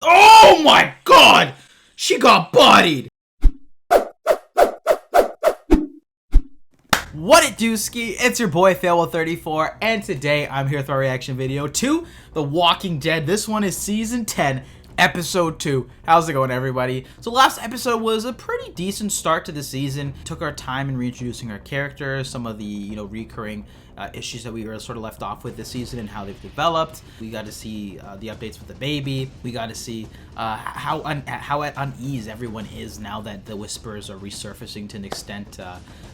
Oh my god! She got bodied! What it do, ski? It's your boy Failwell34, and today I'm here with our reaction video to The Walking Dead. This one is season 10, episode 2. How's it going, everybody? So last episode was a pretty decent start to the season. Took our time in reintroducing our characters, some of the recurring issues that we were sort of left off with this season and how they've developed. We got to see the updates with the baby. We got to see how at unease everyone is now that the whispers are resurfacing to an extent.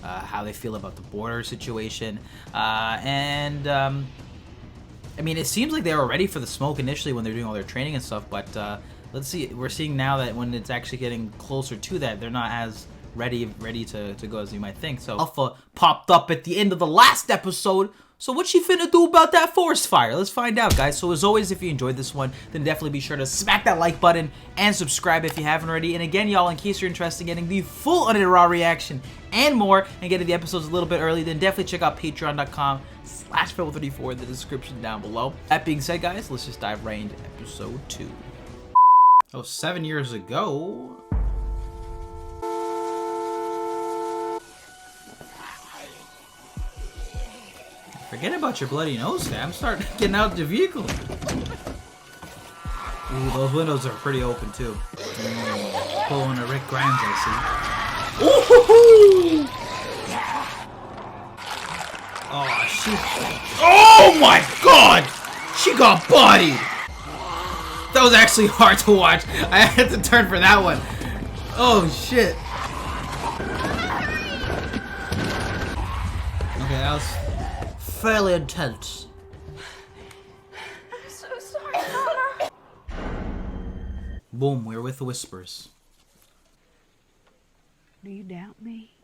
How they feel about the border situation, and I mean, it seems like they were ready for the smoke initially when they're doing all their training and stuff, but let's see. We're seeing now that when it's actually getting closer to that, they're not as ready to go as you might think. So Alpha popped up at the end of the last episode. So what's she finna do about that forest fire? Let's find out, guys. So as always, if you enjoyed this one, then definitely be sure to smack that like button and subscribe if you haven't already. And again, y'all, in case you're interested in getting the full unedited raw reaction and more, and getting the episodes a little bit early, then definitely check out patreon.com/Failwell34 in the description down below. That being said, guys, let's just dive right into episode 2. Oh, 7 years ago. Forget about your bloody nose, fam. Start getting out the vehicle. Ooh, those windows are pretty open too. Pulling a Rick Grimes, I see. Ooh! Oh, oh my god! She got bodied! That was actually hard to watch. I had to turn for that one. Oh shit. Okay, that was fairly intense. I'm so sorry, Mama. Boom, we're with the whispers. Do you doubt me?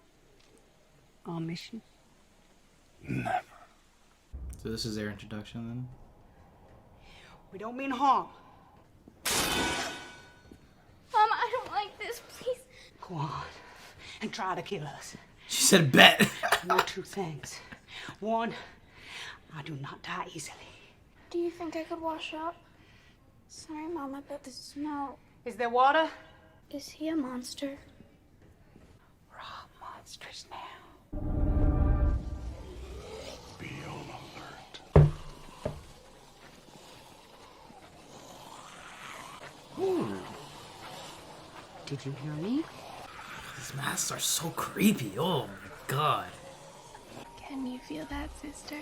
On mission? Never. So this is their introduction then? We don't mean harm. Mama, I don't like this. Please. Go on and try to kill us. She said bet. Know two things. One, I do not die easily. Do you think I could wash up? Sorry, Mama, but the smell. Is there water? Is he a monster? We're all monsters now. Be on alert. Ooh. Did you hear me? These masks are so creepy. Oh my god. Can you feel that, sister?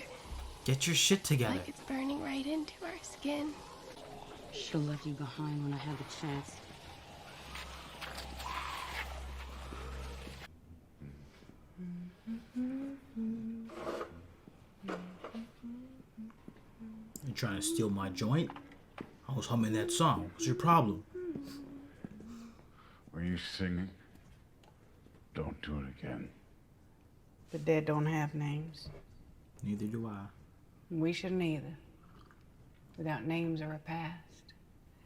Get your shit together. Like it's burning right into our skin. She'll leave you behind when I have the chance. You trying to steal my joint? I was humming that song. What's your problem? Were you singing? Don't do it again. The dead don't have names. Neither do I. We shouldn't either. Without names or a past.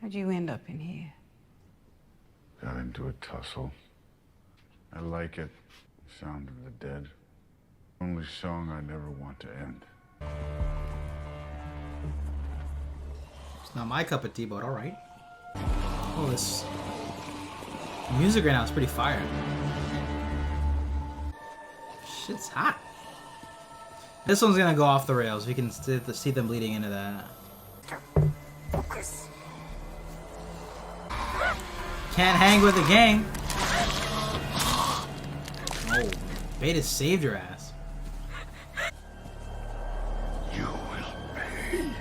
How'd you end up in here? Got into a tussle. I like it. Sound of the dead. Only song I never want to end. It's not my cup of tea, but alright. Oh, this music right now is pretty fire. Shit's hot. This one's gonna go off the rails. We can see them bleeding into that. Focus. Can't hang with the gang. Oh, Beta saved your ass. You will pay.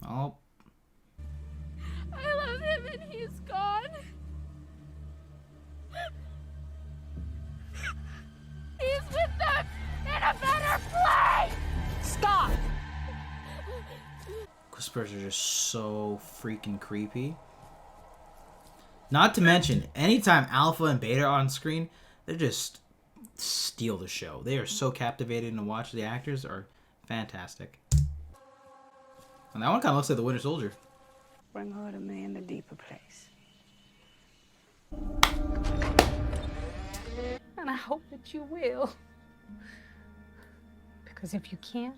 Oh. I love him and he's gone. He's with them in a better place. Stop! Whispers are just so freaking creepy. Not to mention, anytime Alpha and Beta are on screen, they just steal the show. They are so captivating to watch. The actors are fantastic. And that one kind of looks like the Winter Soldier. Bring her to me in the deeper place. And I hope that you will. Because if you can't,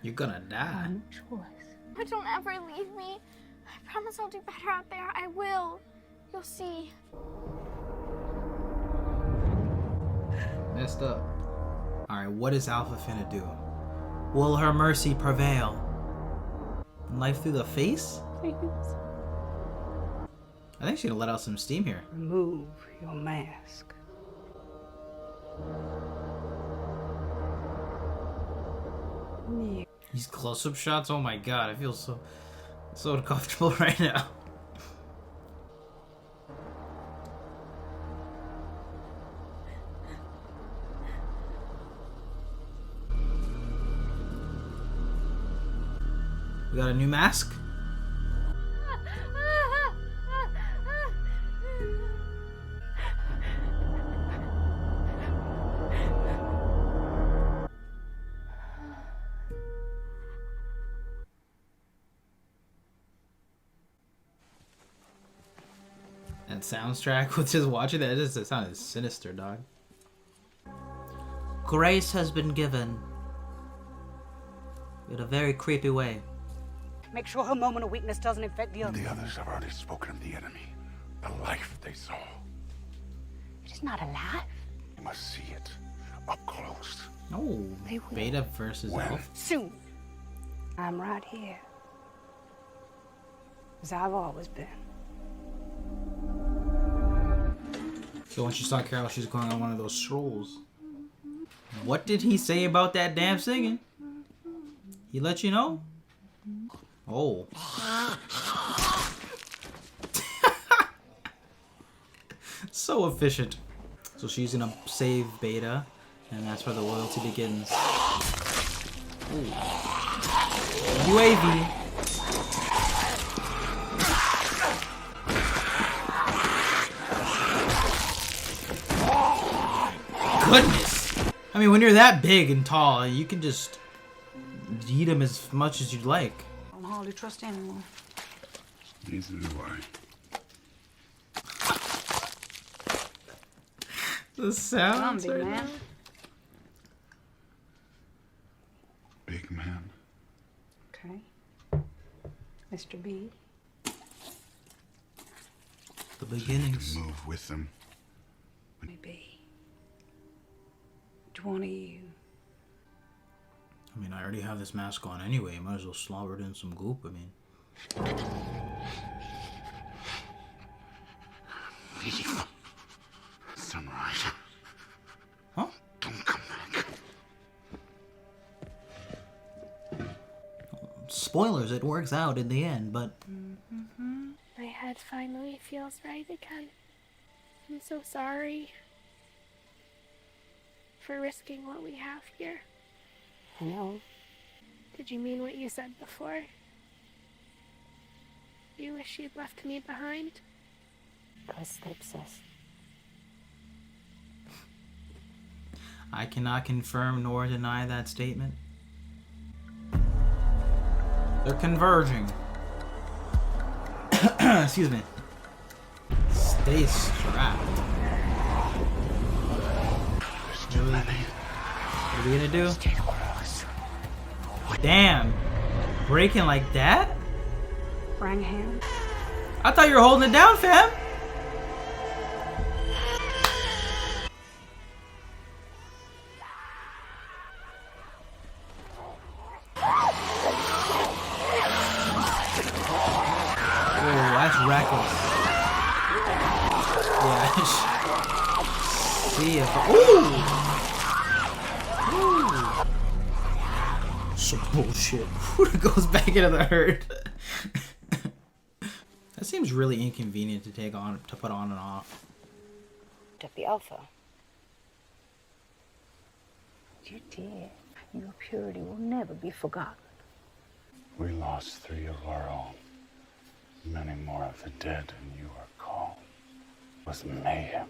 You're gonna die. no choice. Don't ever leave me. I promise I'll do better out there. I will. You'll see. Messed up. Alright, what is Alpha finna do? Will her mercy prevail? Knife through the face? Please. I think she's gonna let out some steam here. Remove your mask. Yeah. These close-up shots, oh my god, I feel so uncomfortable right now. We got a new mask? That soundtrack with just watching that, it sounded sinister, dog. Grace has been given in a very creepy way. Make sure her moment of weakness doesn't infect the others. The others have already spoken of the enemy, the life they saw. It is not alive. You must see it up close. Oh, Beta versus When? Elf. Soon. I'm right here. As I've always been. So when she saw Carol, she's going on one of those strolls. What did he say about that damn singing? He let you know? Oh. So efficient. So she's gonna save Beta, and that's where the loyalty begins. Ooh. UAV. Goodness! I mean, when you're that big and tall, you can just eat them as much as you'd like. I don't hardly trust anyone. Neither do I. The sounds Come, big right man. now. Big man. Okay. Mr. B. The beginnings. To move with them. Maybe. Which one of you? I mean, I already have this mask on anyway. Might as well slobber it in some goop. I mean, Leave. Sunrise. huh? Don't come back. Spoilers, it works out in the end, but My head finally feels right again. I'm so sorry for risking what we have here. I know. Did you mean what you said before? You wish you'd left me behind? Go sleep, sis. I cannot confirm nor deny that statement. They're converging. Excuse me. Stay strapped. Really? What are we gonna do? Damn. Breaking like that? Rang hand. I thought you were holding it down, fam. Oh, that's reckless. Yeah. See if. Ooh. Some bullshit. It goes back into the herd. That seems really inconvenient to put on and off. Took the alpha. You did. Your purity will never be forgotten. We lost 3 of our own. Many more of the dead, and you are calm. It was mayhem.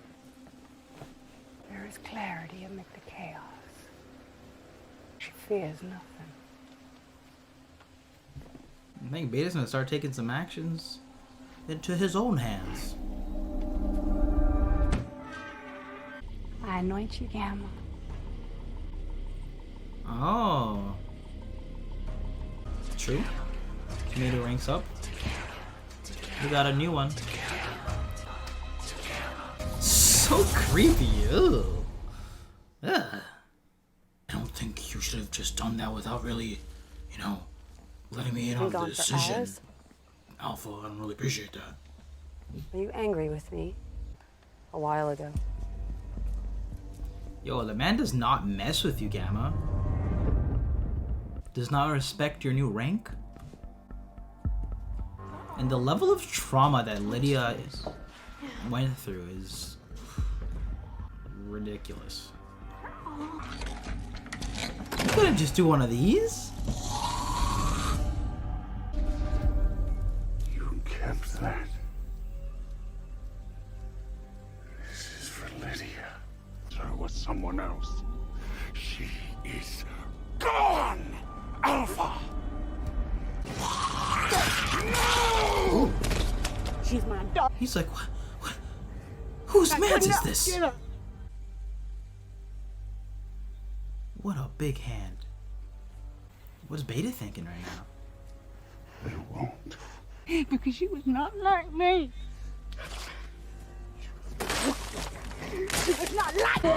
There is clarity amid the chaos. She fears nothing. I think Beta's gonna start taking some actions into his own hands. I anoint you, Gamma. Oh. True. Tomato ranks up. We got a new one. So creepy. Ugh. Ugh. I don't think you should have just done that without really, you know, letting me in on the decision. Alpha, I don't really appreciate that. Were you angry with me a while ago? Yo, the man does not mess with you, Gamma. Does not respect your new rank. And the level of trauma that Lydia went through is ridiculous. You couldn't just do one of these? You kept that. This is for Lydia. So it was someone else. She is gone! Alpha! No! She's my dog. He's like, what? Whose meds is this? What a big hand. What's Beta thinking right now? They won't. Because she was not like me. She was not like me.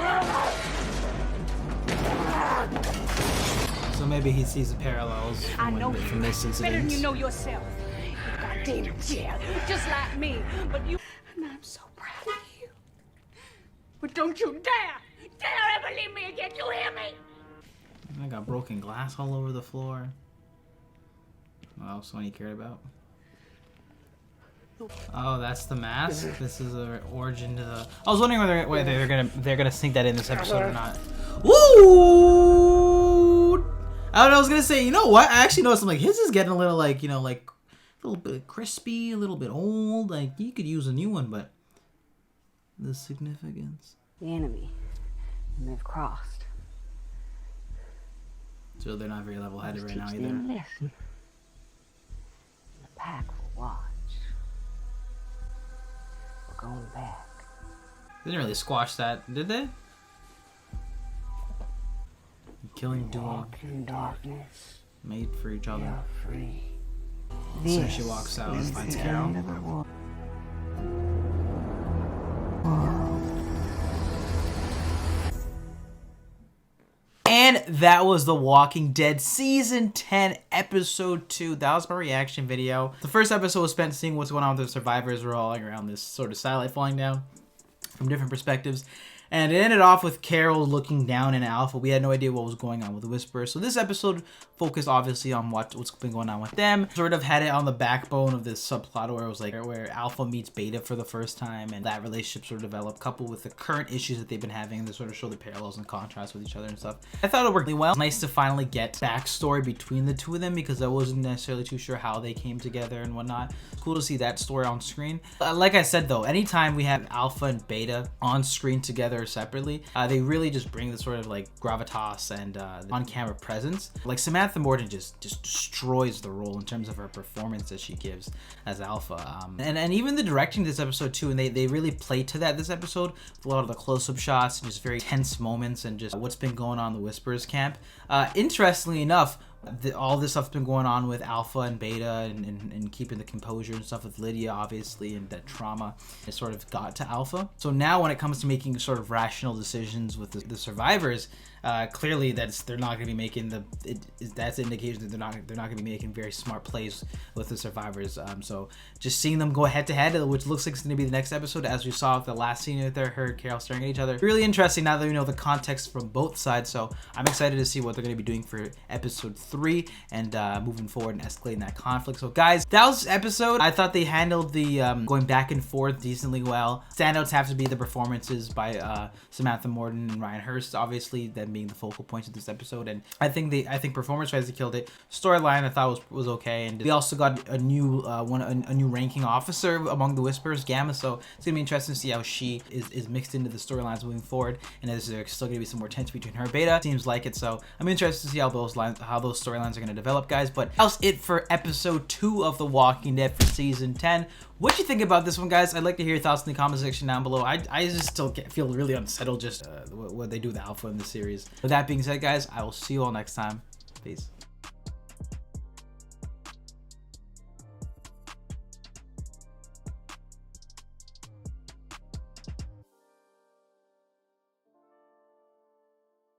So maybe he sees the parallels from this incident. Better than you know yourself. You goddamn jail, just like me. But you, and I'm so proud of you. But don't you dare ever leave me again. You hear me? I got broken glass all over the floor. What else one he cared about? Oh, that's the mask. This is the origin to the. I was wondering whether they're gonna sink that in this episode or not. Woo! I don't know. I was gonna say, you know what? I actually noticed. I'm like, his is getting a little like, you know, like a little bit crispy, a little bit old. Like you could use a new one, but the significance. The enemy, and they've crossed. So they're not very level-headed right now either. Listen. The pack will watch. We're going back. They didn't really squash that, did they? Killing duo. Walk in darkness. Made for each other. You're free. So she walks out and finds Carol. And that was The Walking Dead Season 10, Episode 2. That was my reaction video. The first episode was spent seeing what's going on with the survivors rolling around this sort of satellite falling down from different perspectives. And it ended off with Carol looking down in Alpha. We had no idea what was going on with the Whisperers. So this episode focused obviously on what's been going on with them. Sort of had it on the backbone of this subplot where it was like where Alpha meets Beta for the first time, and that relationship sort of developed, coupled with the current issues that they've been having. They sort of show the parallels and contrasts with each other and stuff. I thought it worked really well. Nice to finally get backstory between the two of them because I wasn't necessarily too sure how they came together and whatnot. Cool to see that story on screen. Like I said though, anytime we have Alpha and Beta on screen together or separately, they really just bring the sort of like gravitas and on-camera presence. Like Samantha Morton just destroys the role in terms of her performance that she gives as Alpha. And even the directing this episode too, and they really play to that this episode with a lot of the close-up shots and just very tense moments and just what's been going on in the Whisperers camp. Interestingly enough, all this stuff's been going on with Alpha and Beta and keeping the composure and stuff with Lydia, obviously, and that trauma has sort of got to Alpha. So now when it comes to making sort of rational decisions with the survivors, clearly they're not going to be making that's an indication that they're not going to be making very smart plays with the survivors. So just seeing them go head to head, which looks like it's going to be the next episode, as we saw with the last scene with her Carol staring at each other. Really interesting now that we know the context from both sides. So I'm excited to see what they're going to be doing for episode 3 and moving forward and escalating that conflict. So guys, that was this episode. I thought they handled the going back and forth decently well. Standouts have to be the performances by Samantha Morton and Ryan Hurst, obviously, them being the focal points of this episode. And I think performance-wise they killed it. Storyline I thought was okay, and we also got a new new ranking officer among the Whisperers, Gamma. So it's gonna be interesting to see how she is mixed into the storylines moving forward, and is there still gonna be some more tension between her and Beta? Seems like it. So I'm interested to see how those storylines are gonna develop, guys. But that was it for episode 2 of The Walking Dead for season 10. What you think about this one, guys? I'd like to hear your thoughts in the comment section down below. I just still feel really unsettled just what they do with Alpha in the series. With that being said, guys, I will see you all next time. Peace.